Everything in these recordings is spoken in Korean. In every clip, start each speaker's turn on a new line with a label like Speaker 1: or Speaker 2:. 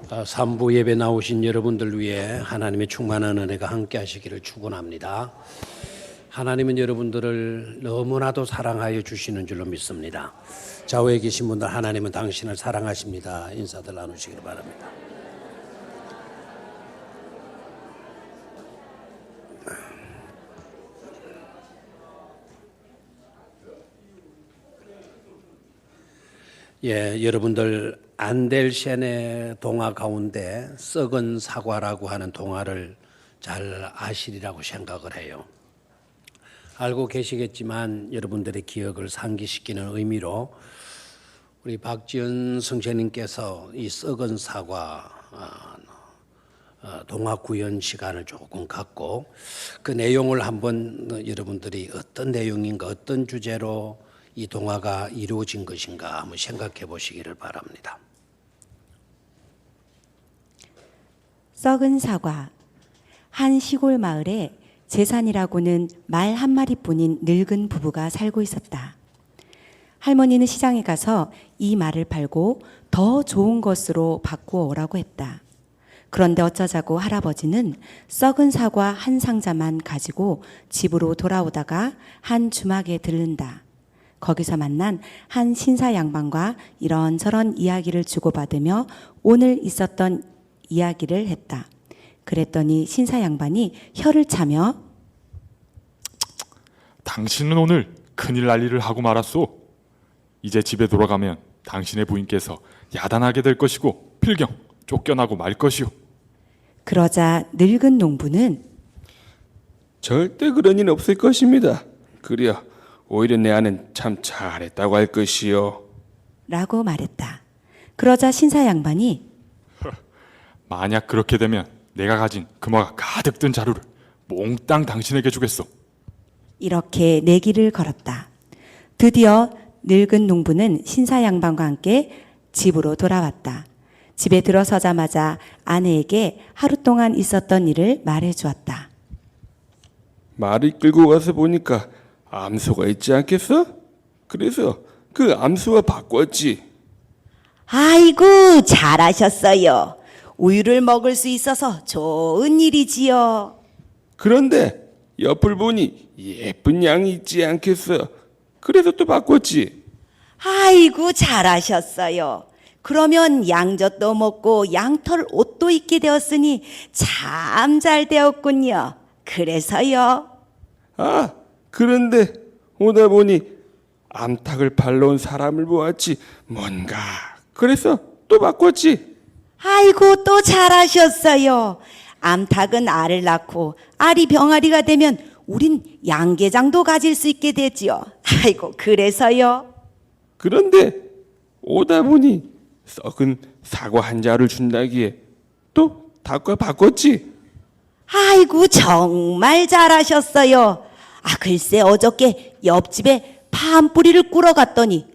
Speaker 1: 3부 예배 나오신 여러분들 위해 하나님의 충만한 은혜가 함께 하시기를 축원합니다. 하나님은 여러분들을 너무나도 사랑하여 주시는 줄로 믿습니다. 좌우에 계신 분들, 하나님은 당신을 사랑하십니다. 인사들 나누시기를 바랍니다. 여러분들 안델센의 동화 가운데 썩은 사과라고 하는 동화를 잘 아시리라고 생각을 해요. 알고 계시겠지만 여러분들의 기억을 상기시키는 의미로 우리 박지연 선생님께서 이 썩은 사과 동화 구연 시간을 조금 갖고 그 내용을 한번 여러분들이 어떤 내용인가, 어떤 주제로 이 동화가 이루어진 것인가 한번 생각해 보시기를 바랍니다.
Speaker 2: 썩은 사과. 한 시골 마을에 재산이라고는 말 한 마리뿐인 늙은 부부가 살고 있었다. 할머니는 시장에 가서 이 말을 팔고 더 좋은 것으로 바꾸어 오라고 했다. 그런데 어쩌자고 할아버지는 썩은 사과 한 상자만 가지고 집으로 돌아오다가 한 주막에 들른다. 거기서 만난 한 신사 양반과 이런저런 이야기를 주고받으며 오늘 있었던 이야기를 했다. 그랬더니 신사 양반이 혀를 차며
Speaker 3: 당신은 오늘 큰일 날 일을 하고 말았소. 이제 집에 돌아가면 당신의 부인께서 야단하게 될 것이고 필경 쫓겨나고 말 것이오.
Speaker 2: 그러자 늙은 농부는
Speaker 4: 절대 그런 일 없을 것입니다. 그려 오히려 내 아는 참 잘했다고 할 것이요.
Speaker 2: 라고 말했다. 그러자 신사 양반이
Speaker 3: 만약 그렇게 되면 내가 가진 금화가 가득 든 자루를 몽땅 당신에게 주겠소.
Speaker 2: 이렇게 내기를 걸었다. 드디어 늙은 농부는 신사 양반과 함께 집으로 돌아왔다. 집에 들어서자마자 아내에게 하루 동안 있었던 일을 말해 주었다.
Speaker 4: 말을 끌고 가서 보니까 암소가 있지 않겠어? 그래서 그 암소와 바꿨지.
Speaker 5: 아이고, 잘하셨어요. 우유를 먹을 수 있어서 좋은 일이지요.
Speaker 4: 그런데 옆을 보니 예쁜 양이 있지 않겠어? 그래서 또 바꿨지.
Speaker 5: 아이고, 잘하셨어요. 그러면 양젖도 먹고 양털 옷도 입게 되었으니 참 잘 되었군요. 그래서요.
Speaker 4: 아, 그런데 오다 보니 암탉을 팔러 온 사람을 보았지. 뭔가 그래서 또 바꿨지.
Speaker 5: 아이고, 또 잘하셨어요. 암탉은 알을 낳고 알이 병아리가 되면 우린 양계장도 가질 수 있게 되지요. 아이고, 그래서요.
Speaker 4: 그런데 오다 보니 썩은 사과 한 자루를 준다기에 또 바꿨지.
Speaker 5: 아이고, 정말 잘하셨어요. 글쎄 어저께 옆집에 팜 뿌리를 꾸러 갔더니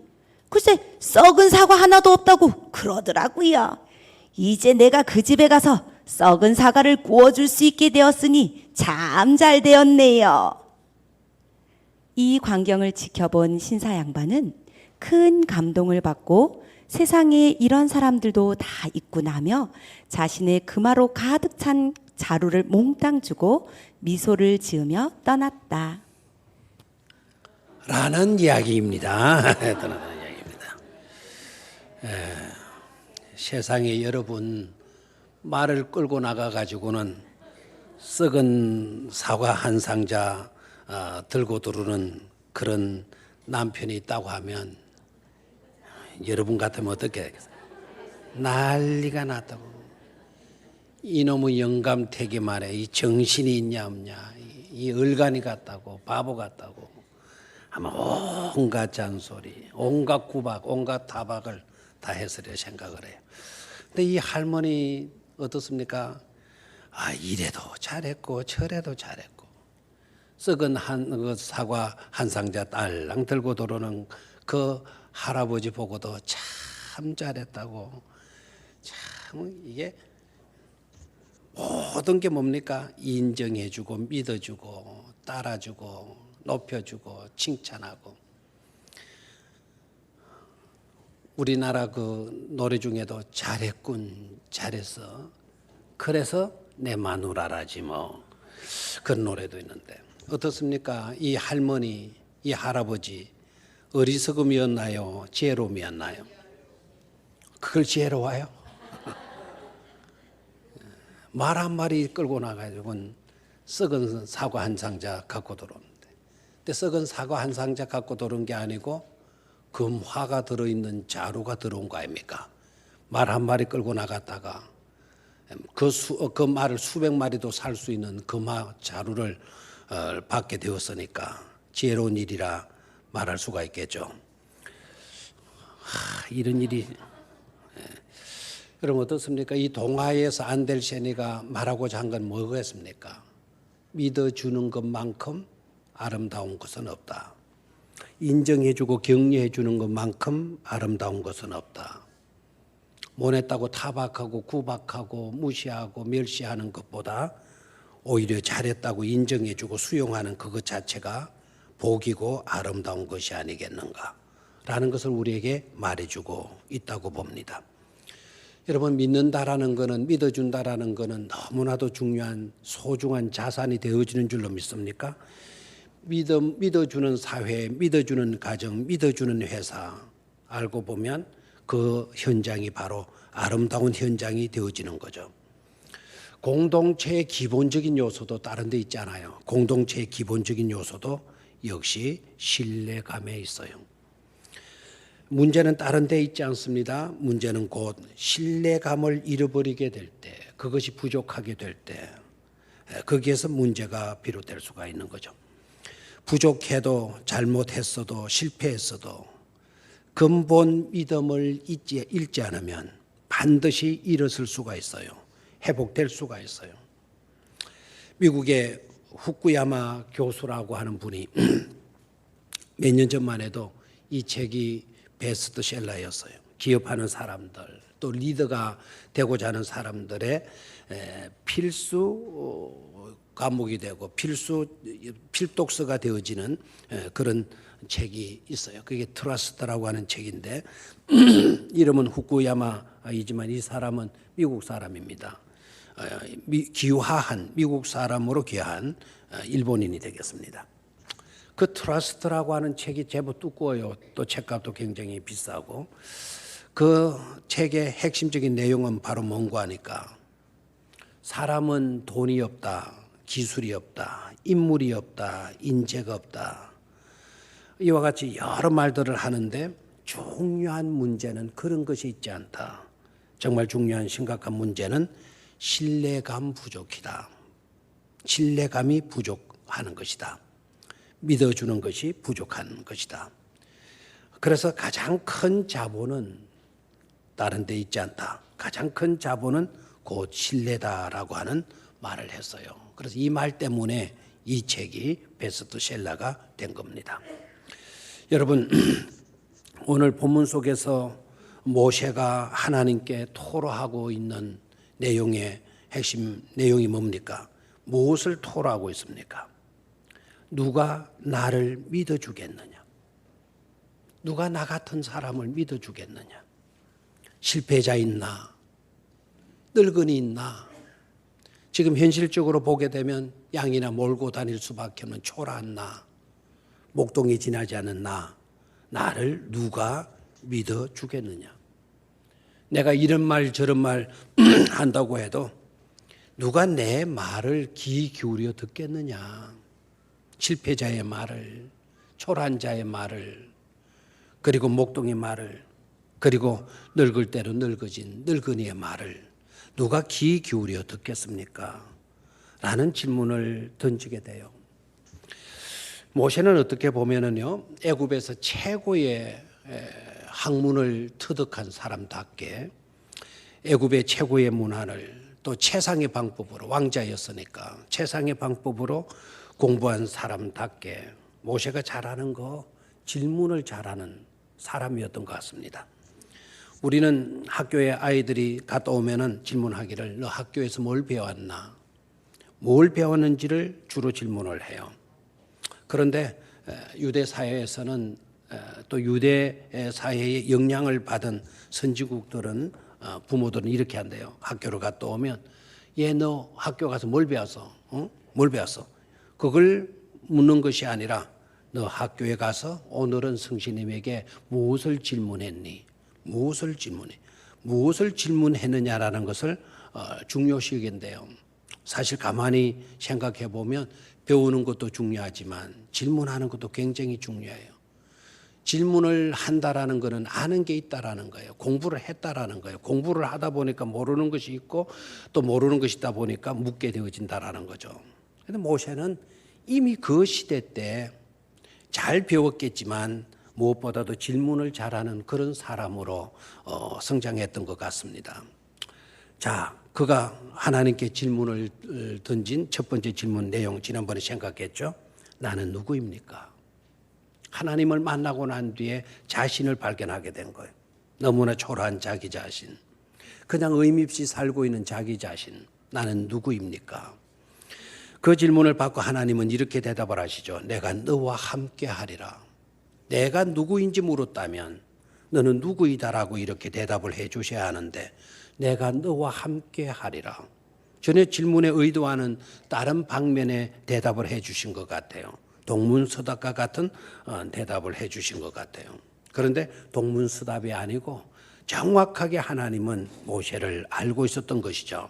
Speaker 5: 글쎄 썩은 사과 하나도 없다고 그러더라고요. 이제 내가 그 집에 가서 썩은 사과를 구워줄 수 있게 되었으니 참 잘 되었네요.
Speaker 2: 이 광경을 지켜본 신사 양반은 큰 감동을 받고 세상에 이런 사람들도 다 있구나며 자신의 금화로 가득 찬 자루를 몽땅 주고 미소를 지으며 떠났다.
Speaker 1: 라는 이야기입니다. 떠나는 이야기입니다. 세상에 여러분 말을 끌고 나가가지고는 썩은 사과 한 상자 들고 들어오는 그런 남편이 있다고 하면 여러분 같으면 어떻게 하겠어요? 난리가 났다고. 이놈의 영감태기 말에 이 정신이 있냐 없냐, 이 얼간이 같다고, 바보 같다고 아마 온갖 잔소리, 온갖 구박, 온갖 타박을 다 했으리라 생각을 해요. 근데 이 할머니 어떻습니까? 이래도 잘했고 저래도 잘했고 썩은 그 사과 한 상자 딸랑 들고 들어오는 그 할아버지 보고도 참 잘했다고. 참 이게 모든 게 뭡니까? 인정해주고 믿어주고 따라주고 높여주고 칭찬하고. 우리나라 그 노래 중에도 잘했군, 잘했어. 그래서 내 마누라라지 뭐. 그런 노래도 있는데 어떻습니까? 이 할머니, 이 할아버지 어리석음이었나요? 지혜로움이었나요? 그걸 지혜로워요? 말 한 마리 끌고 나가지고는 썩은 사과 한 상자 갖고 들어오는데, 근데 썩은 사과 한 상자 갖고 들어온 게 아니고 금화가 들어있는 자루가 들어온 거 아닙니까? 말 한 마리 끌고 나갔다가 그 말을 수백 마리도 살 수 있는 금화 자루를 받게 되었으니까 지혜로운 일이라 말할 수가 있겠죠. 이런 일이. 그럼 어떻습니까? 이 동화에서 안델세니가 말하고자 한 건 뭐겠습니까? 믿어주는 것만큼 아름다운 것은 없다. 인정해주고 격려해주는 것만큼 아름다운 것은 없다. 못했다고 타박하고 구박하고 무시하고 멸시하는 것보다 오히려 잘했다고 인정해주고 수용하는 그것 자체가 복이고 아름다운 것이 아니겠는가 라는 것을 우리에게 말해주고 있다고 봅니다. 여러분, 믿는다라는 것은, 믿어준다라는 것은 너무나도 중요한 소중한 자산이 되어지는 줄로 믿습니까? 믿어주는 사회, 믿어주는 가정, 믿어주는 회사 알고 보면 그 현장이 바로 아름다운 현장이 되어지는 거죠. 공동체의 기본적인 요소도 다른 데 있잖아요. 공동체의 기본적인 요소도 역시 신뢰감에 있어요. 문제는 다른 데 있지 않습니다. 문제는 곧 신뢰감을 잃어버리게 될 때, 그것이 부족하게 될 때, 거기에서 문제가 비롯될 수가 있는 거죠. 부족해도 잘못했어도 실패했어도 근본 믿음을 잃지 않으면 반드시 일어설 수가 있어요. 회복될 수가 있어요. 미국의 후쿠야마 교수라고 하는 분이 몇 년 전만 해도 이 책이 베스트셀러였어요. 기업하는 사람들, 또 리더가 되고자 하는 사람들의 필수 과목이 되고 필독서가 되어지는 그런 책이 있어요. 그게 트러스트라고 하는 책인데 이름은 후쿠야마이지만 이 사람은 미국 사람입니다. 귀화한 미국 사람으로 귀화한 일본인이 되겠습니다. 그 트러스트라고 하는 책이 제법 두꺼워요. 또 책값도 굉장히 비싸고 그 책의 핵심적인 내용은 바로 뭔가 하니까 사람은 돈이 없다, 기술이 없다, 인물이 없다, 인재가 없다. 이와 같이 여러 말들을 하는데 중요한 문제는 그런 것이 있지 않다. 정말 중요한 심각한 문제는 신뢰감 부족이다. 신뢰감이 부족하는 것이다. 믿어주는 것이 부족한 것이다. 그래서 가장 큰 자본은 다른 데 있지 않다. 가장 큰 자본은 곧 신뢰다라고 하는 말을 했어요. 그래서 이 말 때문에 이 책이 베스트셀러가 된 겁니다. 여러분, 오늘 본문 속에서 모세가 하나님께 토로하고 있는 내용의 핵심 내용이 뭡니까? 무엇을 토로하고 있습니까? 누가 나를 믿어주겠느냐? 누가 나 같은 사람을 믿어주겠느냐? 실패자인 나, 늙은이인 나, 지금 현실적으로 보게 되면 양이나 몰고 다닐 수밖에 없는 초라한 나, 목동이 지나지 않은 나, 나를 누가 믿어주겠느냐? 내가 이런 말 저런 말 한다고 해도 누가 내 말을 귀 기울여 듣겠느냐? 실패자의 말을, 초라한 자의 말을, 그리고 목동의 말을, 그리고 늙을 대로 늙어진 늙은이의 말을 누가 귀 기울여 듣겠습니까? 라는 질문을 던지게 돼요. 모세는 어떻게 보면은요, 애굽에서 최고의 학문을 터득한 사람답게 애굽의 최고의 문화를 또 최상의 방법으로, 왕자였으니까 최상의 방법으로 공부한 사람답게 모세가 잘하는 거, 질문을 잘하는 사람이었던 것 같습니다. 우리는 학교에 아이들이 갔다 오면은 질문하기를 너 학교에서 뭘 배웠나? 뭘 배웠는지를 주로 질문을 해요. 그런데 유대 사회에서는 또 유대 사회의 영향을 받은 선지국들은 부모들은 이렇게 한대요. 학교를 갔다 오면 얘 너 학교 가서 뭘 배웠어? 뭘 배웠어? 그걸 묻는 것이 아니라 너 학교에 가서 오늘은 성신님에게 무엇을 질문했니? 무엇을 질문해? 무엇을 질문했느냐라는 것을 중요시 여긴대요. 사실 가만히 생각해 보면 배우는 것도 중요하지만 질문하는 것도 굉장히 중요해요. 질문을 한다라는 것은 아는 게 있다라는 거예요. 공부를 했다라는 거예요. 공부를 하다 보니까 모르는 것이 있고 또 모르는 것이 있다 보니까 묻게 되어진다라는 거죠. 그런데 모세는 이미 그 시대 때 잘 배웠겠지만 무엇보다도 질문을 잘하는 그런 사람으로 성장했던 것 같습니다. 자, 그가 하나님께 질문을 던진 첫 번째 질문 내용 지난번에 생각했죠. 나는 누구입니까? 하나님을 만나고 난 뒤에 자신을 발견하게 된 거예요. 너무나 초라한 자기 자신. 그냥 의미 없이 살고 있는 자기 자신. 나는 누구입니까? 그 질문을 받고 하나님은 이렇게 대답을 하시죠. 내가 너와 함께 하리라. 내가 누구인지 물었다면 너는 누구이다라고 이렇게 대답을 해 주셔야 하는데 내가 너와 함께 하리라. 전에 질문에 의도하는 다른 방면의 대답을 해 주신 것 같아요. 동문서답과 같은 대답을 해 주신 것 같아요. 그런데 동문서답이 아니고 정확하게 하나님은 모세를 알고 있었던 것이죠.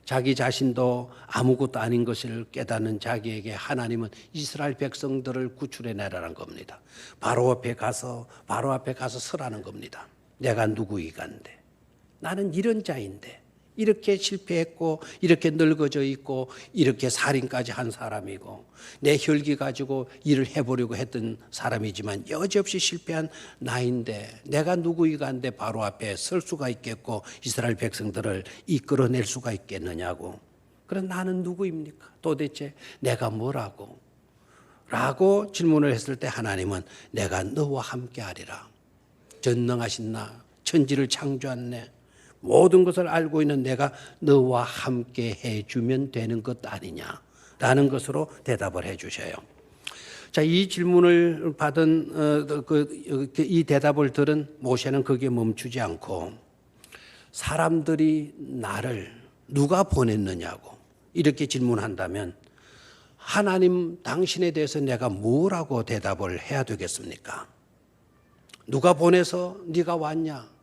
Speaker 1: 자기 자신도 아무것도 아닌 것을 깨닫는 자기에게 하나님은 이스라엘 백성들을 구출해 내라는 겁니다. 바로 앞에 가서 서라는 겁니다. 내가 누구이간데 나는 이런 자인데 이렇게 실패했고 이렇게 늙어져 있고 이렇게 살인까지 한 사람이고 내 혈기 가지고 일을 해보려고 했던 사람이지만 여지없이 실패한 나인데 내가 누구이간데 바로 앞에 설 수가 있겠고 이스라엘 백성들을 이끌어낼 수가 있겠느냐고. 그럼 나는 누구입니까? 도대체 내가 뭐라고? 라고 질문을 했을 때 하나님은 내가 너와 함께 하리라. 전능하신 나, 천지를 창조한 내, 모든 것을 알고 있는 내가 너와 함께 해주면 되는 것 아니냐라는 것으로 대답을 해 주셔요. 자, 이 질문을 받은 이 대답을 들은 모세는 거기에 멈추지 않고 사람들이 나를 누가 보냈느냐고 이렇게 질문한다면 하나님 당신에 대해서 내가 뭐라고 대답을 해야 되겠습니까? 누가 보내서 네가 왔냐?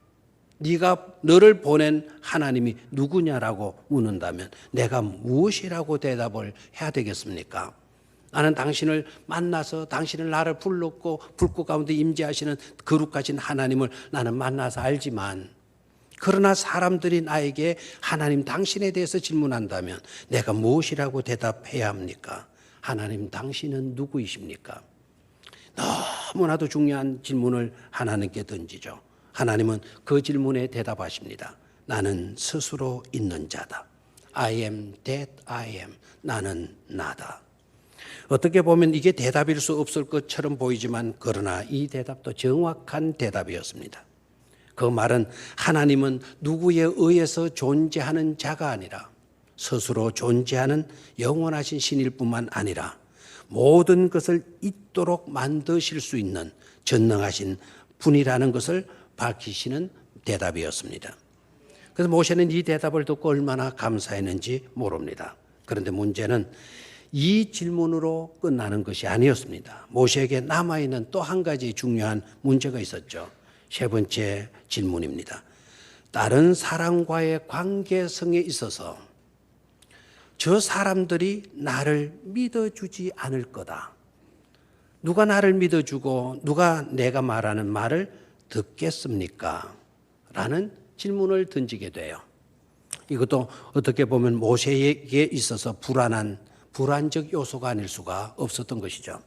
Speaker 1: 네가 너를 보낸 하나님이 누구냐라고 묻는다면 내가 무엇이라고 대답을 해야 되겠습니까? 나는 당신을 만나서 당신을 나를 불렀고 불꽃 가운데 임재하시는 거룩하신 하나님을 나는 만나서 알지만 그러나 사람들이 나에게 하나님 당신에 대해서 질문한다면 내가 무엇이라고 대답해야 합니까? 하나님 당신은 누구이십니까? 너무나도 중요한 질문을 하나님께 던지죠. 하나님은 그 질문에 대답하십니다. 나는 스스로 있는 자다. I am that I am. 나는 나다. 어떻게 보면 이게 대답일 수 없을 것처럼 보이지만 그러나 이 대답도 정확한 대답이었습니다. 그 말은 하나님은 누구에 의해서 존재하는 자가 아니라 스스로 존재하는 영원하신 신일 뿐만 아니라 모든 것을 있도록 만드실 수 있는 전능하신 분이라는 것을 밝히시는 대답이었습니다. 그래서 모세는 이 대답을 듣고 얼마나 감사했는지 모릅니다. 그런데 문제는 이 질문으로 끝나는 것이 아니었습니다. 모세에게 남아있는 또 한 가지 중요한 문제가 있었죠. 세 번째 질문입니다. 다른 사람과의 관계성에 있어서 저 사람들이 나를 믿어주지 않을 거다. 누가 나를 믿어주고 누가 내가 말하는 말을 듣겠습니까? 라는 질문을 던지게 돼요. 이것도 어떻게 보면 모세에게 있어서 불안적 요소가 아닐 수가 없었던 것이죠.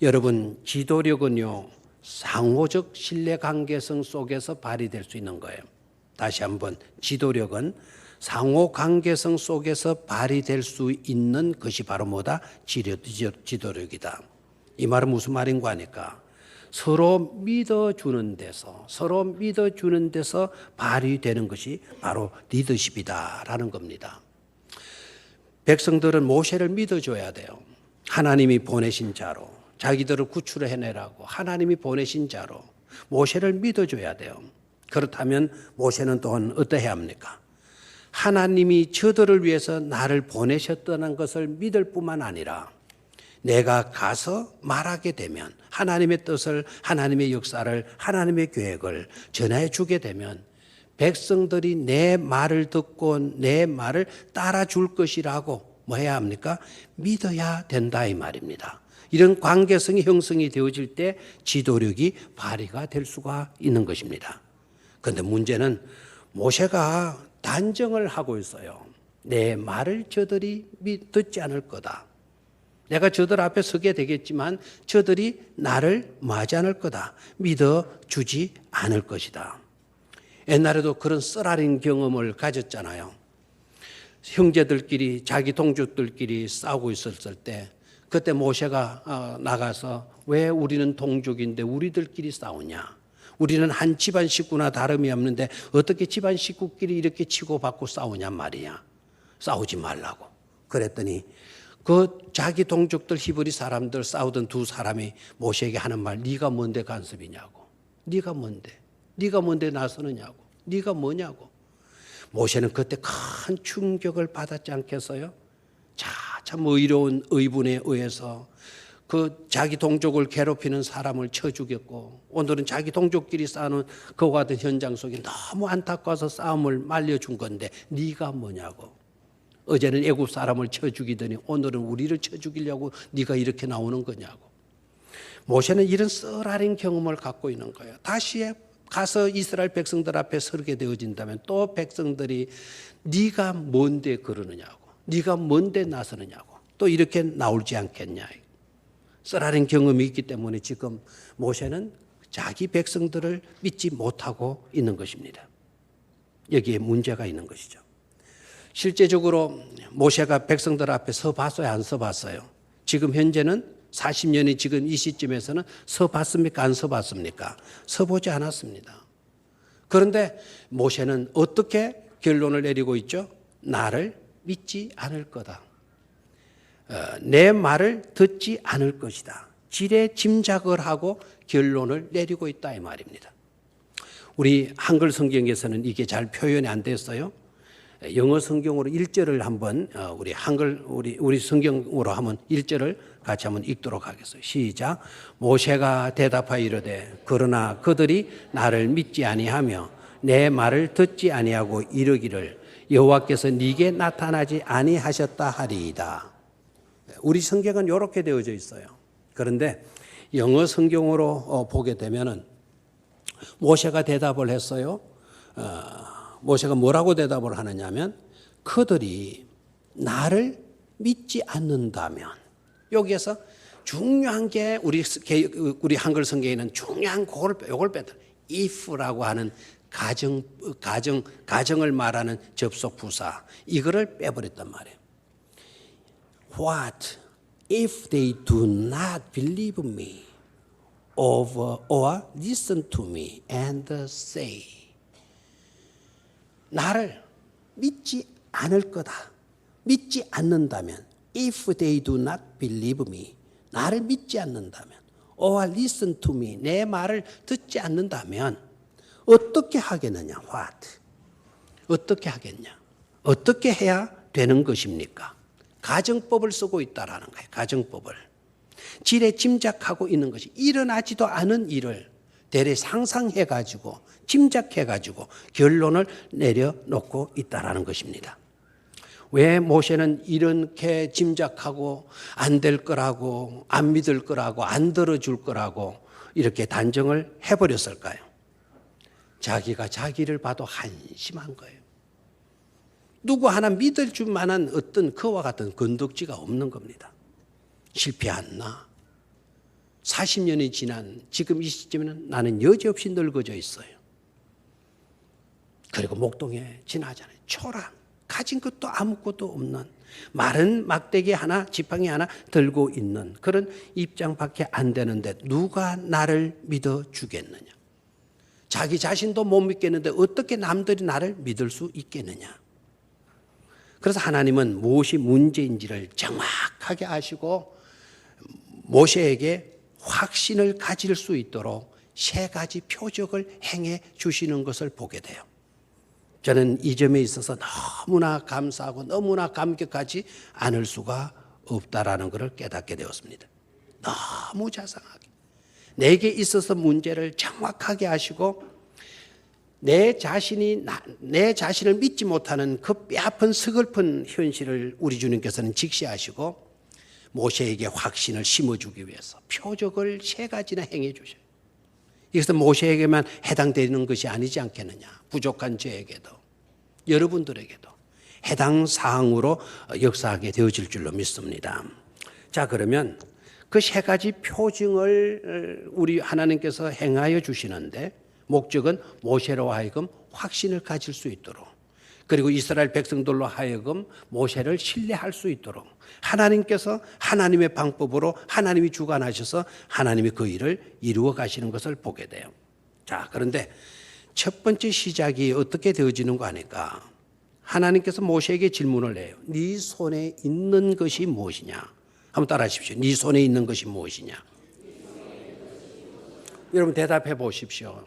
Speaker 1: 여러분, 지도력은요, 상호적 신뢰관계성 속에서 발휘될 수 있는 거예요. 다시 한번, 지도력은 상호관계성 속에서 발휘될 수 있는 것이 바로 뭐다? 지도력이다. 이 말은 무슨 말인가 하니까 서로 믿어주는 데서 발휘되는 것이 바로 리더십이다라는 겁니다. 백성들은 모세를 믿어줘야 돼요. 하나님이 보내신 자로 자기들을 구출해내라고 하나님이 보내신 자로 모세를 믿어줘야 돼요. 그렇다면 모세는 또한 어떠해야 합니까? 하나님이 저들을 위해서 나를 보내셨다는 것을 믿을 뿐만 아니라 내가 가서 말하게 되면 하나님의 뜻을, 하나님의 역사를, 하나님의 계획을 전해 주게 되면 백성들이 내 말을 듣고 내 말을 따라줄 것이라고 뭐 해야 합니까? 믿어야 된다 이 말입니다. 이런 관계성이 형성이 되어질 때 지도력이 발휘가 될 수가 있는 것입니다. 그런데 문제는 모세가 단정을 하고 있어요. 내 말을 저들이 듣지 않을 거다. 내가 저들 앞에 서게 되겠지만 저들이 나를 맞지 않을 거다. 믿어주지 않을 것이다. 옛날에도 그런 쓰라린 경험을 가졌잖아요. 형제들끼리 자기 동족들끼리 싸우고 있었을 때 그때 모세가 나가서 왜 우리는 동족인데 우리들끼리 싸우냐. 우리는 한 집안 식구나 다름이 없는데 어떻게 집안 식구끼리 이렇게 치고받고 싸우냔 말이야. 싸우지 말라고. 그랬더니 그 자기 동족들 히브리 사람들 싸우던 두 사람이 모세에게 하는 말, 네가 뭔데 간섭이냐고. 네가 뭔데? 네가 뭔데 나서느냐고. 네가 뭐냐고. 모세는 그때 큰 충격을 받았지 않겠어요? 참 의로운 의분에 의해서 그 자기 동족을 괴롭히는 사람을 쳐 죽였고 오늘은 자기 동족끼리 싸우는 그와 같은 현장 속에 너무 안타까워서 싸움을 말려준 건데 네가 뭐냐고. 어제는 애굽 사람을 쳐 죽이더니 오늘은 우리를 쳐 죽이려고 네가 이렇게 나오는 거냐고. 모세는 이런 쓰라린 경험을 갖고 있는 거예요. 다시 가서 이스라엘 백성들 앞에 서게 되어진다면 또 백성들이 네가 뭔데 그러느냐고. 네가 뭔데 나서느냐고. 또 이렇게 나올지 않겠냐. 쓰라린 경험이 있기 때문에 지금 모세는 자기 백성들을 믿지 못하고 있는 것입니다. 여기에 문제가 있는 것이죠. 실제적으로 모세가 백성들 앞에 서봤어요? 안 서봤어요? 지금 현재는 40년이 지금 이 시점에서는 서봤습니까? 안 서봤습니까? 서보지 않았습니다. 그런데 모세는 어떻게 결론을 내리고 있죠? 나를 믿지 않을 거다. 내 말을 듣지 않을 것이다. 지레 짐작을 하고 결론을 내리고 있다 이 말입니다. 우리 한글 성경에서는 이게 잘 표현이 안 됐어요. 영어 성경으로 1절을 한번 우리 한글 우리 성경으로 한번 1절을 같이 한번 읽도록 하겠어요. 시작. 모세가 대답하여 이르되 그러나 그들이 나를 믿지 아니하며 내 말을 듣지 아니하고 이르기를 여호와께서 네게 나타나지 아니하셨다 하리이다. 우리 성경은 이렇게 되어져 있어요. 그런데 영어 성경으로 보게 되면은 모세가 대답을 했어요. 모세가 뭐라고 대답을 하느냐면 그들이 나를 믿지 않는다면 여기에서 중요한 게 우리 한글 성경에는 중요한 요걸 뺐다. if라고 하는 가정을 말하는 접속 부사 이거를 빼버렸단 말이에요. What if they do not believe me or listen to me and say 나를 믿지 않을 거다. 믿지 않는다면 if they do not believe me 나를 믿지 않는다면 or listen to me 내 말을 듣지 않는다면 어떻게 하겠느냐? What? 어떻게 하겠냐? 어떻게 해야 되는 것입니까? 가정법을 쓰고 있다라는 거예요. 가정법을. 지레 짐작하고 있는 것이 일어나지도 않은 일을 대래 상상해가지고 짐작해가지고 결론을 내려놓고 있다라는 것입니다. 왜 모세는 이렇게 짐작하고 안 될 거라고 안 믿을 거라고 안 들어줄 거라고 이렇게 단정을 해버렸을까요? 자기가 자기를 봐도 한심한 거예요. 누구 하나 믿을 줄 만한 어떤 그와 같은 건덕지가 없는 겁니다. 실패했나? 40년이 지난 지금 이 시점에는 나는 여지없이 늙어져 있어요. 그리고 목동에 지나잖아요. 초라한 가진 것도 아무것도 없는 마른 막대기 하나 지팡이 하나 들고 있는 그런 입장밖에 안 되는데 누가 나를 믿어주겠느냐. 자기 자신도 못 믿겠는데 어떻게 남들이 나를 믿을 수 있겠느냐. 그래서 하나님은 무엇이 문제인지를 정확하게 아시고 모세에게 확신을 가질 수 있도록 3가지 표적을 행해 주시는 것을 보게 돼요. 저는 이 점에 있어서 너무나 감사하고 너무나 감격하지 않을 수가 없다라는 것을 깨닫게 되었습니다. 너무 자상하게 내게 있어서 문제를 정확하게 아시고 내 자신을 믿지 못하는 그 뼈아픈 서글픈 현실을 우리 주님께서는 직시하시고 모세에게 확신을 심어주기 위해서 표적을 3가지나 행해 주셔요. 이것은 모세에게만 해당되는 것이 아니지 않겠느냐. 부족한 저에게도 여러분들에게도 해당 사항으로 역사하게 되어질 줄로 믿습니다. 자, 그러면 그 3가지 표징을 우리 하나님께서 행하여 주시는데 목적은 모세로 하여금 확신을 가질 수 있도록, 그리고 이스라엘 백성들로 하여금 모세를 신뢰할 수 있도록 하나님께서 하나님의 방법으로 하나님이 주관하셔서 하나님이 그 일을 이루어 가시는 것을 보게 돼요. 자, 그런데 첫 번째 시작이 어떻게 되어지는가 하니까 하나님께서 모세에게 질문을 해요. 네 손에 있는 것이 무엇이냐? 한번 따라 하십시오. 네 손에 있는 것이 무엇이냐? 여러분 대답해 보십시오.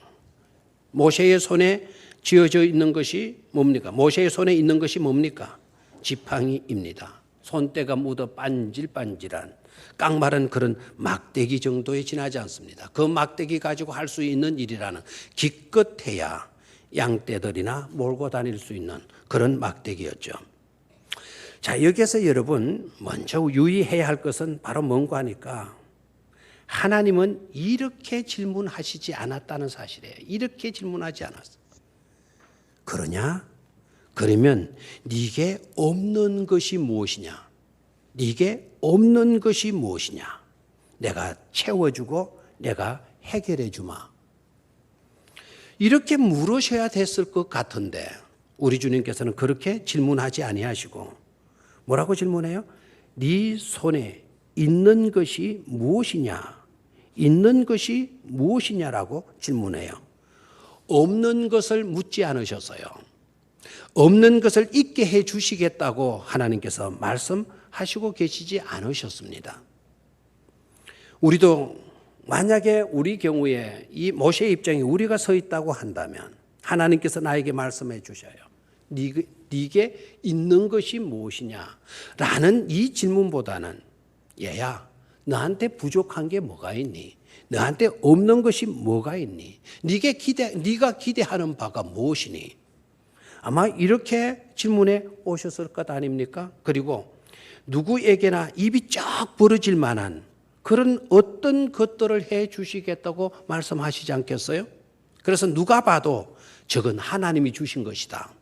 Speaker 1: 모세의 손에 쥐어져 있는 것이 뭡니까? 모세의 손에 있는 것이 뭡니까? 지팡이입니다. 손때가 묻어 반질반질한 깡마른 그런 막대기 정도에 지나지 않습니다. 그 막대기 가지고 할 수 있는 일이라는 기껏해야 양떼들이나 몰고 다닐 수 있는 그런 막대기였죠. 자, 여기에서 여러분 먼저 유의해야 할 것은 바로 뭔가 하니까 하나님은 이렇게 질문하시지 않았다는 사실이에요. 이렇게 질문하지 않았어요. 그러냐? 그러면 네게 없는 것이 무엇이냐? 네게 없는 것이 무엇이냐? 내가 채워주고 내가 해결해 주마. 이렇게 물으셔야 됐을 것 같은데 우리 주님께서는 그렇게 질문하지 아니하시고 뭐라고 질문해요? 네 손에 있는 것이 무엇이냐? 있는 것이 무엇이냐라고 질문해요. 없는 것을 묻지 않으셨어요. 없는 것을 있게 해 주시겠다고 하나님께서 말씀하시고 계시지 않으셨습니다. 우리도 만약에 우리 경우에 이 모세의 입장에 우리가 서 있다고 한다면 하나님께서 나에게 말씀해 주셔요. 네게 있는 것이 무엇이냐? 라는 이 질문보다는 얘야, 너한테 부족한 게 뭐가 있니? 너한테 없는 것이 뭐가 있니? 네가 기대하는 바가 무엇이니? 아마 이렇게 질문해 오셨을 것 아닙니까? 그리고 누구에게나 입이 쫙 벌어질 만한 그런 어떤 것들을 해 주시겠다고 말씀하시지 않겠어요? 그래서 누가 봐도 저건 하나님이 주신 것이다.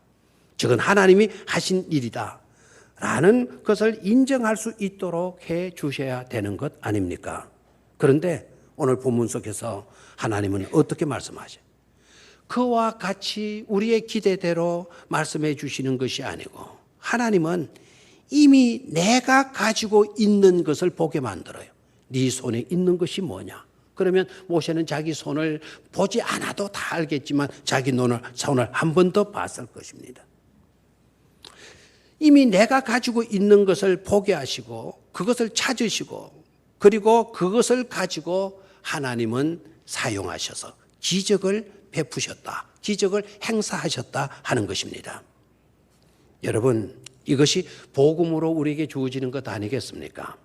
Speaker 1: 저건 하나님이 하신 일이다. 라는 것을 인정할 수 있도록 해 주셔야 되는 것 아닙니까? 그런데 오늘 본문 속에서 하나님은 어떻게 말씀하셔요? 그와 같이 우리의 기대대로 말씀해 주시는 것이 아니고 하나님은 이미 내가 가지고 있는 것을 보게 만들어요. 네 손에 있는 것이 뭐냐? 그러면 모세는 자기 손을 보지 않아도 다 알겠지만 자기 손을 한 번 더 봤을 것입니다. 이미 내가 가지고 있는 것을 보게 하시고 그것을 찾으시고 그리고 그것을 가지고 하나님은 사용하셔서 기적을 베푸셨다. 기적을 행사하셨다 하는 것입니다. 여러분, 이것이 복음으로 우리에게 주어지는 것 아니겠습니까?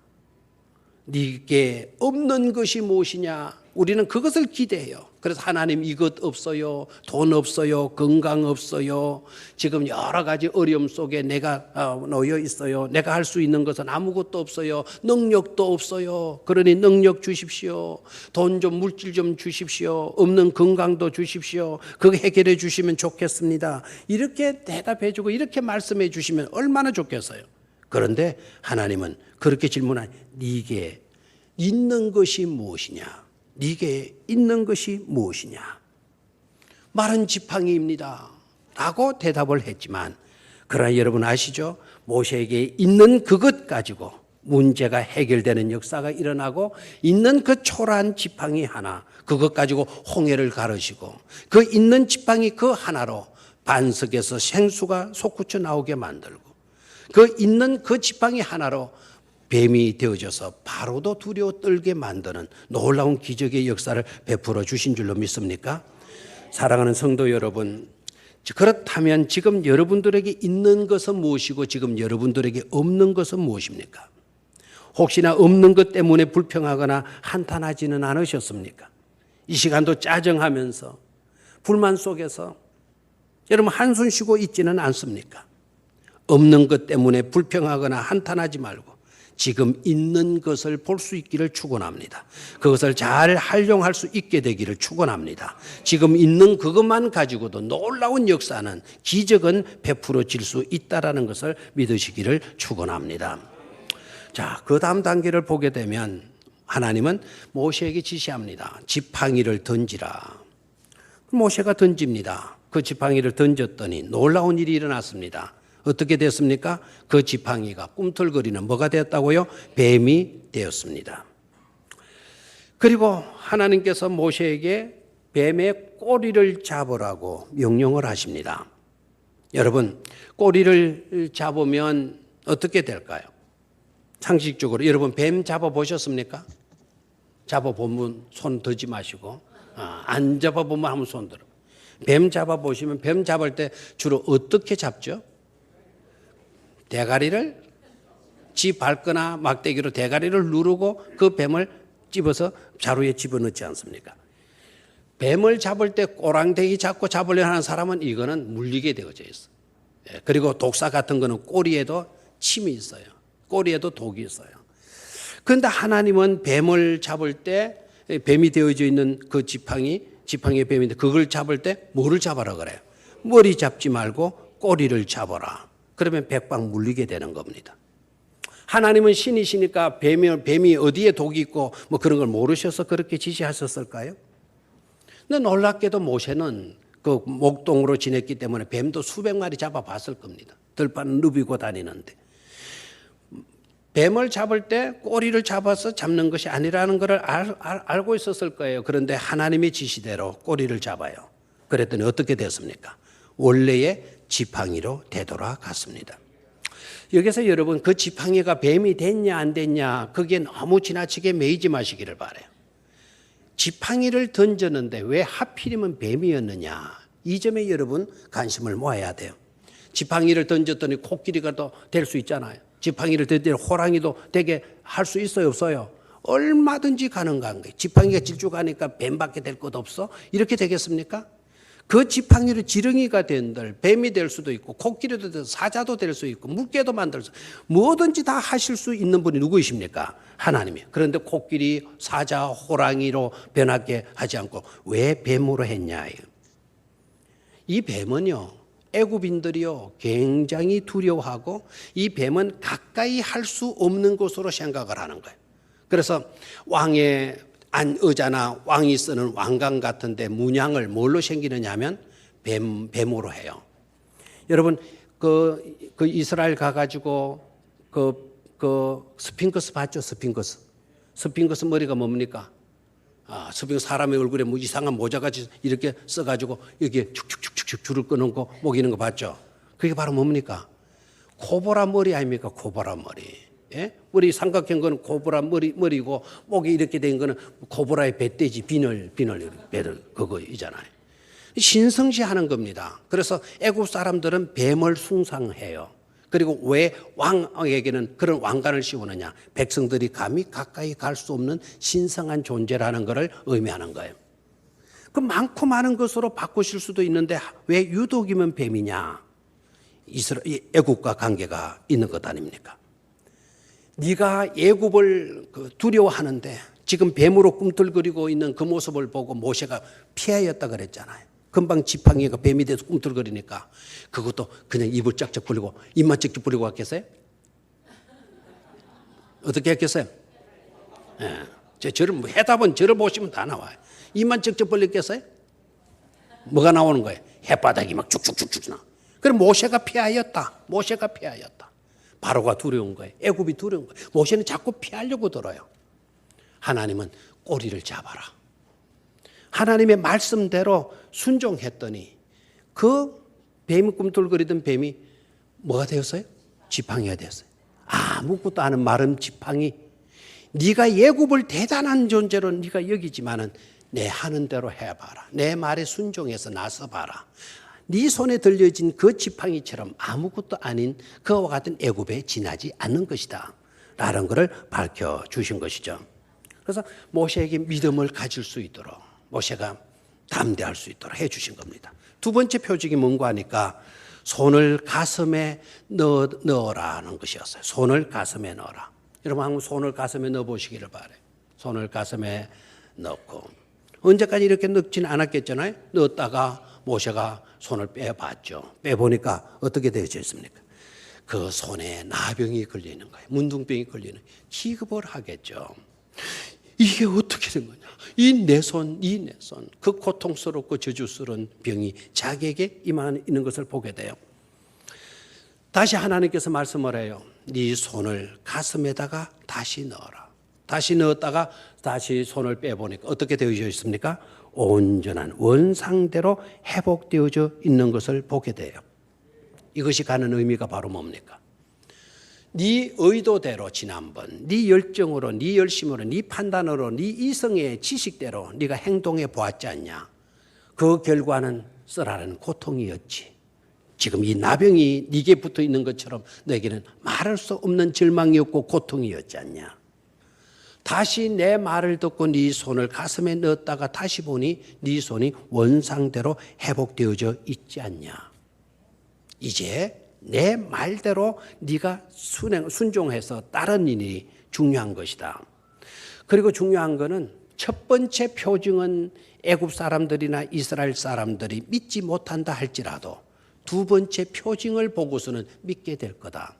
Speaker 1: 네게 없는 것이 무엇이냐? 우리는 그것을 기대해요. 그래서 하나님 이것 없어요. 돈 없어요. 건강 없어요. 지금 여러 가지 어려움 속에 내가 놓여 있어요. 내가 할 수 있는 것은 아무것도 없어요. 능력도 없어요. 그러니 능력 주십시오. 돈 좀 물질 좀 주십시오. 없는 건강도 주십시오. 그거 해결해 주시면 좋겠습니다. 이렇게 대답해 주고 이렇게 말씀해 주시면 얼마나 좋겠어요. 그런데 하나님은 그렇게 질문하니 네게 있는 것이 무엇이냐? 네게 있는 것이 무엇이냐? 마른 지팡이입니다. 라고 대답을 했지만 그러나 여러분 아시죠? 모세에게 있는 그것 가지고 문제가 해결되는 역사가 일어나고 있는 그 초라한 지팡이 하나 그것 가지고 홍해를 가르시고 그 있는 지팡이 그 하나로 반석에서 생수가 솟구쳐 나오게 만들고 그 있는 그 지팡이 하나로 뱀이 되어져서 바로도 두려워 떨게 만드는 놀라운 기적의 역사를 베풀어 주신 줄로 믿습니까? 사랑하는 성도 여러분, 그렇다면 지금 여러분들에게 있는 것은 무엇이고 지금 여러분들에게 없는 것은 무엇입니까? 혹시나 없는 것 때문에 불평하거나 한탄하지는 않으셨습니까? 이 시간도 짜증하면서 불만 속에서 여러분 한숨 쉬고 있지는 않습니까? 없는 것 때문에 불평하거나 한탄하지 말고 지금 있는 것을 볼 수 있기를 축원합니다. 그것을 잘 활용할 수 있게 되기를 축원합니다. 지금 있는 그것만 가지고도 놀라운 역사는 기적은 베풀어질 수 있다라는 것을 믿으시기를 축원합니다. 자, 그 다음 단계를 보게 되면 하나님은 모세에게 지시합니다. 지팡이를 던지라. 모세가 던집니다. 그 지팡이를 던졌더니 놀라운 일이 일어났습니다. 어떻게 됐습니까? 그 지팡이가 꿈틀거리는 뭐가 되었다고요? 뱀이 되었습니다. 그리고 하나님께서 모세에게 뱀의 꼬리를 잡으라고 명령을 하십니다. 여러분, 꼬리를 잡으면 어떻게 될까요? 상식적으로 여러분 뱀 잡아보셨습니까? 잡아보면 손 들지 마시고 안 잡아보면 한번 손 들어. 뱀 잡아보시면 뱀 잡을 때 주로 어떻게 잡죠? 대가리를 밟거나 막대기로 대가리를 누르고 그 뱀을 집어서 자루에 집어넣지 않습니까? 뱀을 잡을 때 꼬랑대기 잡고 잡으려고 하는 사람은 이거는 물리게 되어져 있어. 그리고 독사 같은 거는 꼬리에도 침이 있어요. 꼬리에도 독이 있어요. 그런데 하나님은 뱀을 잡을 때 뱀이 되어져 있는 그 지팡이의 뱀인데 그걸 잡을 때 뭐를 잡아라 그래요? 머리 잡지 말고 꼬리를 잡아라. 그러면 백방 물리게 되는 겁니다. 하나님은 신이시니까 뱀이 어디에 독이 있고 뭐 그런 걸 모르셔서 그렇게 지시하셨을까요? 근데 놀랍게도 모세는 그 목동으로 지냈기 때문에 뱀도 수백 마리 잡아봤을 겁니다. 들판을 누비고 다니는데. 뱀을 잡을 때 꼬리를 잡아서 잡는 것이 아니라는 것을 알고 있었을 거예요. 그런데 하나님의 지시대로 꼬리를 잡아요. 그랬더니 어떻게 됐습니까? 원래의 지팡이로 되돌아갔습니다. 여기서 여러분 그 지팡이가 뱀이 됐냐 안 됐냐 거기에 너무 지나치게 매이지 마시기를 바라요. 지팡이를 던졌는데 왜 하필이면 뱀이었느냐 이 점에 여러분 관심을 모아야 돼요. 지팡이를 던졌더니 코끼리가 또 될 수 있잖아요. 지팡이를 던질 호랑이도 되게 할 수 있어요 없어요? 얼마든지 가능한 거예요. 지팡이가 질주가니까 뱀밖에 될 것 없어? 이렇게 되겠습니까? 그 지팡이로 지렁이가 된들 뱀이 될 수도 있고 코끼리도 될 사자도 될 수 있고 물개도 만들 수 뭐든지 다 하실 수 있는 분이 누구이십니까? 하나님이. 그런데 코끼리, 사자, 호랑이로 변하게 하지 않고 왜 뱀으로 했냐? 이 뱀은요 애굽인들이요 굉장히 두려워하고 이 뱀은 가까이 할 수 없는 것으로 생각을 하는 거예요. 그래서 왕의 의자나 왕이 쓰는 왕관 같은데 문양을 뭘로 생기느냐 하면 뱀으로 해요. 여러분 그 이스라엘 가가지고 그 스핑크스 봤죠? 스핑크스 머리가 뭡니까? 스핑크스 사람의 얼굴에 뭐 이상한 모자같이 이렇게 써가지고 여기에 축축축축 줄을 끊고 먹이는 거 봤죠? 그게 바로 뭡니까? 코브라 머리 아닙니까? 코브라 머리. 예? 머리 삼각형 거는 코브라 머리고 목이 이렇게 된 거는 코브라의 배돼지 비늘 배를 그거이잖아요. 신성시하는 겁니다. 그래서 애굽 사람들은 뱀을 숭상해요. 그리고 왜 왕에게는 그런 왕관을 씌우느냐? 백성들이 감히 가까이 갈 수 없는 신성한 존재라는 것을 의미하는 거예요. 그 많고 많은 것으로 바꾸실 수도 있는데 왜 유독이면 뱀이냐? 애굽과 관계가 있는 것 아닙니까? 네가 애굽을 두려워하는데 지금 뱀으로 꿈틀거리고 있는 그 모습을 보고 모세가 피하였다 그랬잖아요. 금방 지팡이가 뱀이 돼서 꿈틀거리니까 그것도 그냥 입을 쫙쫙 벌리고 입만 쩍쩍 벌리고 왔겠어요? 어떻게 했겠어요? 저를 해답은 저를 보시면 다 나와요. 입만 쩍쩍 벌렸겠어요? 뭐가 나오는 거예요? 햇바닥이 막 쭉쭉쭉쭉 나. 그럼 모세가 피하였다. 바로가 두려운 거예요. 애굽이 두려운 거예요. 모세는 자꾸 피하려고 들어요. 하나님은 꼬리를 잡아라. 하나님의 말씀대로 순종했더니 그 뱀이 꿈틀거리던 뱀이 뭐가 되었어요? 지팡이가 되었어요. 아무것도 아는 마른 지팡이. 네가 애굽을 대단한 존재로 네가 여기지만은 내 하는 대로 해봐라. 내 말에 순종해서 나서봐라. 네 손에 들려진 그 지팡이처럼 아무것도 아닌 그와 같은 애굽에 지나지 않는 것이다 라는 것을 밝혀주신 것이죠. 그래서 모세에게 믿음을 가질 수 있도록, 모세가 담대할 수 있도록 해주신 겁니다. 두 번째 표적이 뭔가 하니까 손을 가슴에 넣어라는 것이었어요. 손을 가슴에 넣어라. 여러분 한번 손을 가슴에 넣어보시기를 바라요. 손을 가슴에 넣고, 언제까지 이렇게 넣지는 않았겠잖아요. 넣었다가 모세가 손을 빼봤죠. 빼보니까 어떻게 되어져 있습니까? 그 손에 나병이 걸리는 거예요. 문둥병이 걸리는 거예요. 기겁을 하겠죠. 이게 어떻게 된 거냐? 이 내 손, 그 고통스럽고 저주스러운 병이 자기에게 임하는 것을 보게 돼요. 다시 하나님께서 말씀을 해요. 네 손을 가슴에다가 다시 넣어라. 다시 넣었다가 다시 손을 빼보니까 어떻게 되어져 있습니까? 온전한 원상대로 회복되어져 있는 것을 보게 돼요. 이것이 가는 의미가 바로 뭡니까? 네 의도대로 지난번, 네 열정으로, 네 열심으로, 네 판단으로, 네 이성의 지식대로 네가 행동해 보았지 않냐? 그 결과는 쓰라는 고통이었지. 지금 이 나병이 네게 붙어 있는 것처럼 너에게는 말할 수 없는 절망이었고 고통이었지 않냐? 다시 내 말을 듣고 네 손을 가슴에 넣었다가 다시 보니 네 손이 원상대로 회복되어져 있지 않냐? 이제 내 말대로 네가 순종해서 따른 일이 중요한 것이다. 그리고 중요한 것은 첫 번째 표징은 애굽 사람들이나 이스라엘 사람들이 믿지 못한다 할지라도 두 번째 표징을 보고서는 믿게 될 거다.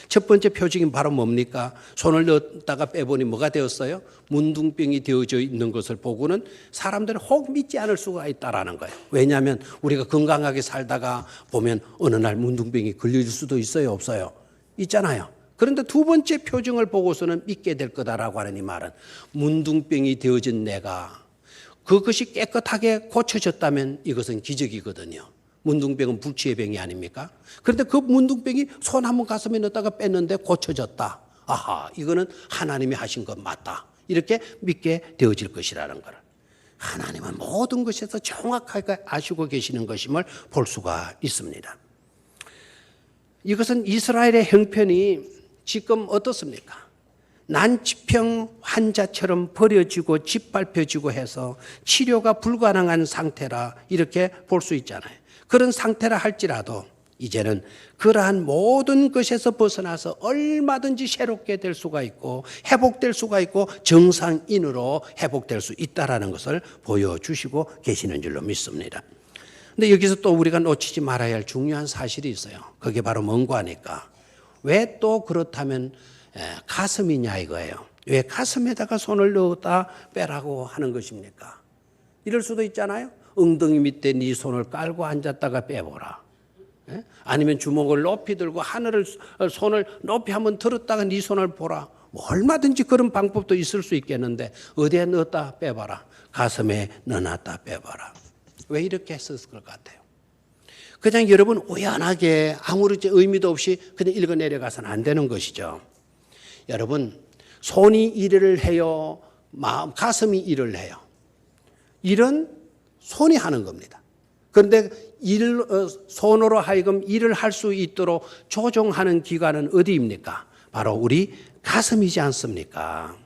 Speaker 1: 첫 번째 표징이 바로 뭡니까? 손을 넣었다가 빼보니 뭐가 되었어요? 문둥병이 되어져 있는 것을 보고는 사람들은 혹 믿지 않을 수가 있다라는 거예요. 왜냐하면 우리가 건강하게 살다가 보면 어느 날 문둥병이 걸릴 수도 있어요, 없어요? 있잖아요. 그런데 두 번째 표징을 보고서는 믿게 될 거다라고 하는 이 말은 문둥병이 되어진 내가 그것이 깨끗하게 고쳐졌다면 이것은 기적이거든요. 문둥병은 불치의 병이 아닙니까? 그런데 그 문둥병이 손 한번 가슴에 넣었다가 뺐는데 고쳐졌다. 아하, 이거는 하나님이 하신 것 맞다. 이렇게 믿게 되어질 것이라는 거를. 하나님은 모든 것에서 정확하게 아시고 계시는 것임을 볼 수가 있습니다. 이것은 이스라엘의 형편이 지금 어떻습니까? 난치병 환자처럼 버려지고 짓밟혀지고 해서 치료가 불가능한 상태라 이렇게 볼 수 있잖아요. 그런 상태라 할지라도 이제는 그러한 모든 것에서 벗어나서 얼마든지 새롭게 될 수가 있고 회복될 수가 있고 정상인으로 회복될 수 있다는 것을 보여주시고 계시는 줄로 믿습니다. 근데 여기서 또 우리가 놓치지 말아야 할 중요한 사실이 있어요. 그게 바로 뭔가 하니까 왜 또 그렇다면 가슴이냐 이거예요. 왜 가슴에다가 손을 넣었다 빼라고 하는 것입니까? 이럴 수도 있잖아요. 엉덩이 밑에 네 손을 깔고 앉았다가 빼보라. 아니면 주먹을 높이 들고 하늘을 손을 높이 한번 들었다가 네 손을 보라. 뭐 얼마든지 그런 방법도 있을 수 있겠는데 어디에 넣었다 빼봐라. 가슴에 넣어놨다 빼봐라. 왜 이렇게 했을 것 같아요? 그냥 여러분 우연하게 아무런 의미도 없이 그냥 읽어 내려가서는 안 되는 것이죠. 여러분 손이 일을 해요? 가슴이 일을 해요? 일은 손이 하는 겁니다. 그런데 손으로 하여금 일을 할 수 있도록 조종하는 기관은 어디입니까? 바로 우리 가슴이지 않습니까?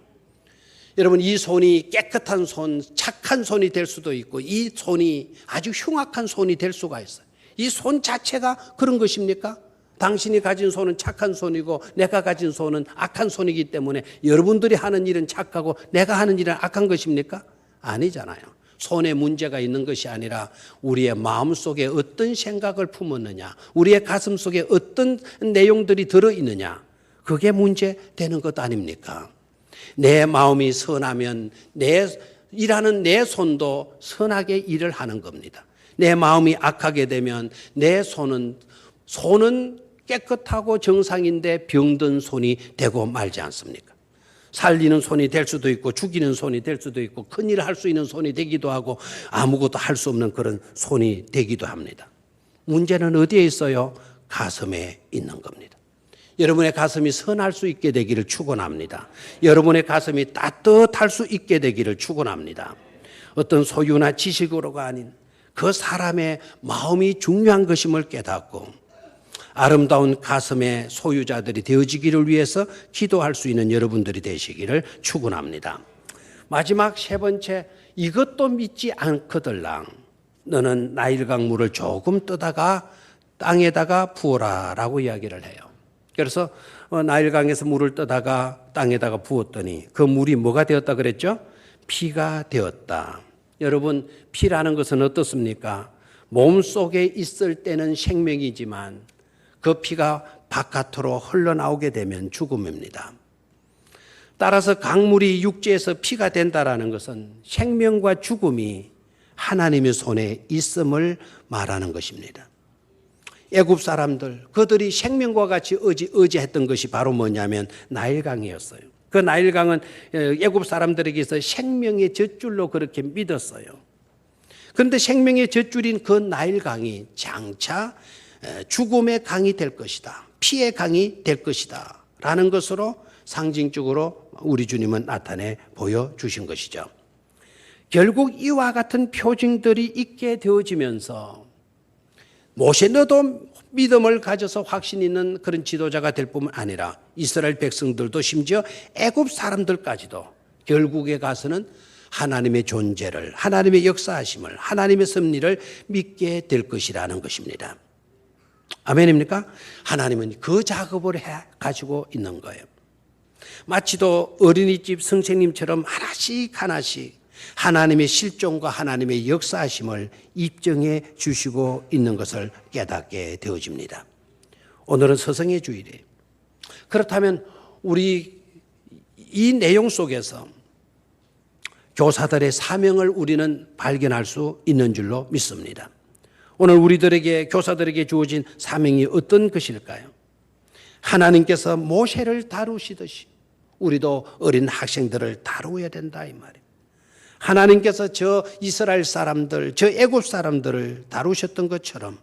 Speaker 1: 여러분 이 손이 깨끗한 손, 착한 손이 될 수도 있고 이 손이 아주 흉악한 손이 될 수가 있어요. 이 손 자체가 그런 것입니까? 당신이 가진 손은 착한 손이고 내가 가진 손은 악한 손이기 때문에 여러분들이 하는 일은 착하고 내가 하는 일은 악한 것입니까? 아니잖아요. 손에 문제가 있는 것이 아니라 우리의 마음속에 어떤 생각을 품었느냐, 우리의 가슴 속에 어떤 내용들이 들어있느냐, 그게 문제되는 것 아닙니까? 내 마음이 선하면 일하는 내 손도 선하게 일을 하는 겁니다. 내 마음이 악하게 되면 내 손은 깨끗하고 정상인데 병든 손이 되고 말지 않습니까? 살리는 손이 될 수도 있고 죽이는 손이 될 수도 있고 큰일을 할 수 있는 손이 되기도 하고 아무것도 할 수 없는 그런 손이 되기도 합니다. 문제는 어디에 있어요? 가슴에 있는 겁니다. 여러분의 가슴이 선할 수 있게 되기를 축원합니다. 여러분의 가슴이 따뜻할 수 있게 되기를 축원합니다. 어떤 소유나 지식으로가 아닌 그 사람의 마음이 중요한 것임을 깨닫고 아름다운 가슴의 소유자들이 되어지기를 위해서 기도할 수 있는 여러분들이 되시기를 축원합니다. 마지막 세 번째, 이것도 믿지 않거들랑 너는 나일강 물을 조금 떠다가 땅에다가 부어라 라고 이야기를 해요. 그래서 나일강에서 물을 떠다가 땅에다가 부었더니 그 물이 뭐가 되었다 그랬죠? 피가 되었다. 여러분, 피라는 것은 어떻습니까? 몸 속에 있을 때는 생명이지만 그 피가 바깥으로 흘러나오게 되면 죽음입니다. 따라서 강물이 육지에서 피가 된다라는 것은 생명과 죽음이 하나님의 손에 있음을 말하는 것입니다. 애굽 사람들, 그들이 생명과 같이 의지했던 것이 바로 뭐냐면 나일강이었어요. 그 나일강은 애굽 사람들에게서 생명의 젖줄로 그렇게 믿었어요. 그런데 생명의 젖줄인 그 나일강이 장차 죽음의 강이 될 것이다. 피의 강이 될 것이다. 라는 것으로 상징적으로 우리 주님은 나타내 보여주신 것이죠. 결국 이와 같은 표징들이 있게 되어지면서 모세 너도 믿음을 가져서 확신 있는 그런 지도자가 될 뿐만 아니라 이스라엘 백성들도 심지어 애굽 사람들까지도 결국에 가서는 하나님의 존재를, 하나님의 역사하심을, 하나님의 섭리를 믿게 될 것이라는 것입니다. 아멘입니까? 하나님은 그 작업을 해 가지고 있는 거예요. 마치도 어린이집 선생님처럼 하나씩 하나씩 하나님의 실존과 하나님의 역사하심을 입증해 주시고 있는 것을 깨닫게 되어집니다. 오늘은 서성의 주일이에요. 그렇다면 우리 이 내용 속에서 교사들의 사명을 우리는 발견할 수 있는 줄로 믿습니다. 오늘 우리들에게, 교사들에게 주어진 사명이 어떤 것일까요? 하나님께서 모세를 다루시듯이 우리도 어린 학생들을 다루어야 된다 이 말이에요. 하나님께서 저 이스라엘 사람들, 저 애굽 사람들을 다루셨던 것처럼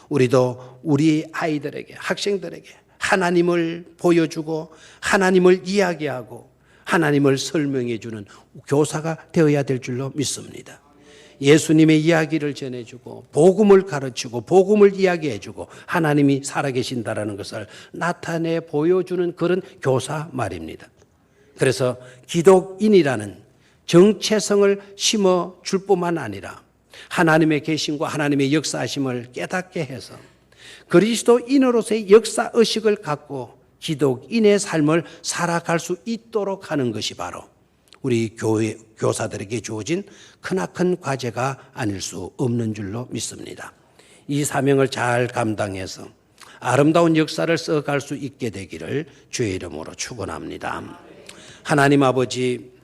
Speaker 1: 우리도 우리 아이들에게, 학생들에게 하나님을 보여주고 하나님을 이야기하고 하나님을 설명해 주는 교사가 되어야 될 줄로 믿습니다. 예수님의 이야기를 전해주고 복음을 가르치고 복음을 이야기해주고 하나님이 살아계신다라는 것을 나타내 보여주는 그런 교사 말입니다. 그래서 기독인이라는 정체성을 심어줄 뿐만 아니라 하나님의 계심과 하나님의 역사하심을 깨닫게 해서 그리스도인으로서의 역사의식을 갖고 기독인의 삶을 살아갈 수 있도록 하는 것이 바로 우리 교회 교사들에게 주어진 크나큰 과제가 아닐 수 없는 줄로 믿습니다. 이 사명을 잘 감당해서 아름다운 역사를 써갈 수 있게 되기를 주의 이름으로 축원합니다. 하나님 아버지,